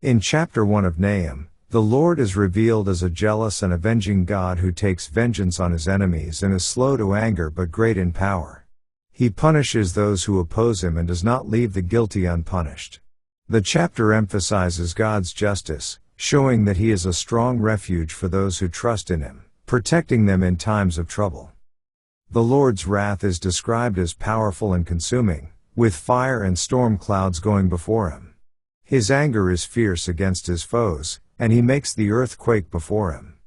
In chapter 1 of Nahum, the Lord is revealed as a jealous and avenging God who takes vengeance on his enemies and is slow to anger but great in power. He punishes those who oppose him and does not leave the guilty unpunished. The chapter emphasizes God's justice, showing that he is a strong refuge for those who trust in him, protecting them in times of trouble. The Lord's wrath is described as powerful and consuming, with fire and storm clouds going before him. His anger is fierce against his foes, and he makes the earth quake before him.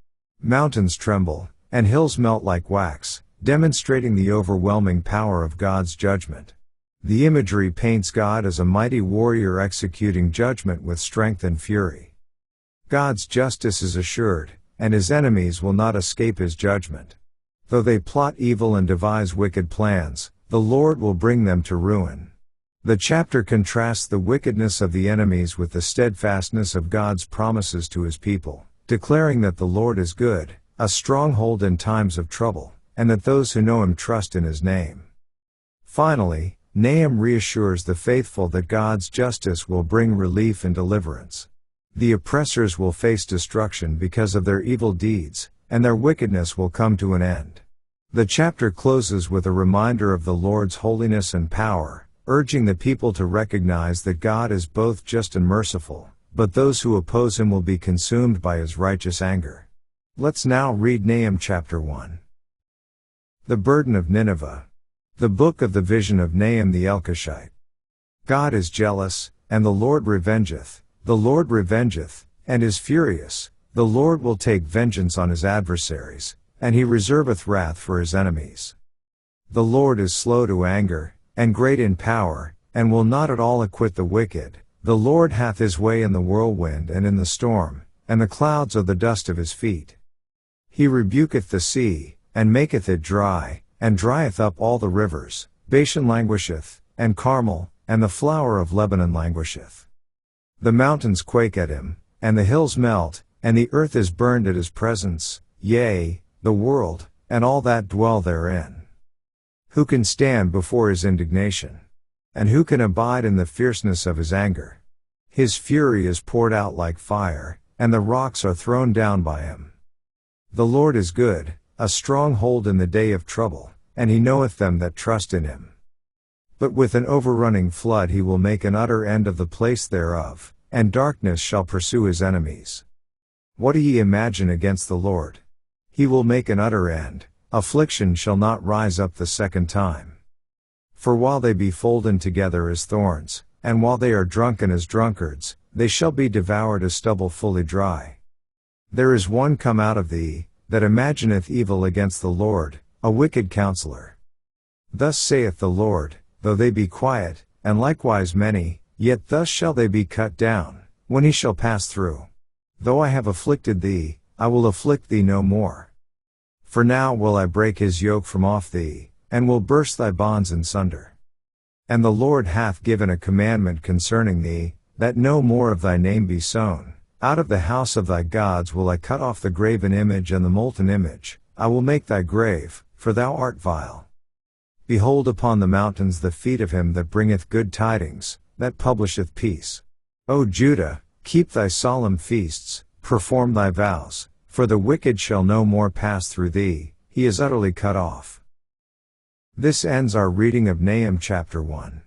Mountains tremble, and hills melt like wax, demonstrating the overwhelming power of God's judgment. The imagery paints God as a mighty warrior executing judgment with strength and fury. God's justice is assured, and his enemies will not escape his judgment. Though they plot evil and devise wicked plans, the Lord will bring them to ruin. The chapter contrasts the wickedness of the enemies with the steadfastness of God's promises to his people, declaring that the Lord is good, a stronghold in times of trouble, and that those who know him trust in his name. Finally, Nahum reassures the faithful that God's justice will bring relief and deliverance. The oppressors will face destruction because of their evil deeds, and their wickedness will come to an end. The chapter closes with a reminder of the Lord's holiness and power, urging the people to recognize that God is both just and merciful, but those who oppose him will be consumed by his righteous anger. Let's now read Nahum chapter 1. The burden of Nineveh. The book of the vision of Nahum the Elkoshite. God is jealous, and the Lord revengeth, and is furious. The Lord will take vengeance on his adversaries, and he reserveth wrath for his enemies. The Lord is slow to anger, and great in power, and will not at all acquit the wicked. The Lord hath his way in the whirlwind and in the storm, and the clouds are the dust of his feet. He rebuketh the sea, and maketh it dry, and drieth up all the rivers. Bashan languisheth, and Carmel, and the flower of Lebanon languisheth. The mountains quake at him, and the hills melt, and the earth is burned at his presence, yea, the world, and all that dwell therein. Who can stand before his indignation? And who can abide in the fierceness of his anger? His fury is poured out like fire, and the rocks are thrown down by him. The Lord is good, a stronghold in the day of trouble, and he knoweth them that trust in him. But with an overrunning flood he will make an utter end of the place thereof, and darkness shall pursue his enemies. What do ye imagine against the Lord? He will make an utter end. Affliction shall not rise up the second time. For while they be folden together as thorns, and while they are drunken as drunkards, they shall be devoured as stubble fully dry. There is one come out of thee, that imagineth evil against the Lord, a wicked counselor. Thus saith the Lord, though they be quiet, and likewise many, yet thus shall they be cut down, when he shall pass through. Though I have afflicted thee, I will afflict thee no more. For now will I break his yoke from off thee, and will burst thy bonds in sunder. And the Lord hath given a commandment concerning thee, that no more of thy name be sown. Out of the house of thy gods will I cut off the graven image and the molten image. I will make thy grave, for thou art vile. Behold upon the mountains the feet of him that bringeth good tidings, that publisheth peace. O Judah, keep thy solemn feasts, perform thy vows. For the wicked shall no more pass through thee, he is utterly cut off. This ends our reading of Nahum chapter 1.